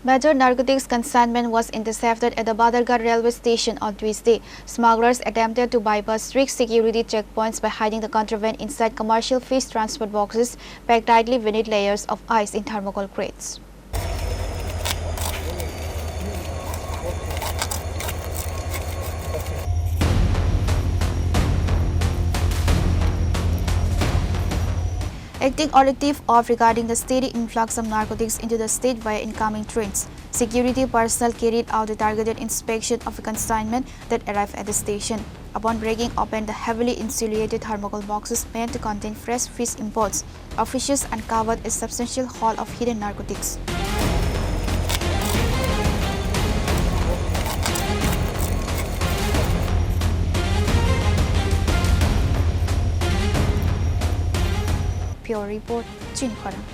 Major narcotics consignment was intercepted at the Badharghat Railway Station on Tuesday. Smugglers attempted to bypass strict security checkpoints by hiding the contraband inside commercial fish transport boxes packed tightly beneath layers of ice in thermocol crates. Acting on a tip-off regarding the steady influx of narcotics into the state via incoming trains, security personnel carried out a targeted inspection of a consignment that arrived at the station. Upon breaking open the heavily insulated thermocol boxes meant to contain fresh fish imports, officials uncovered a substantial haul of hidden narcotics. Pure Report, Chini, Khorang.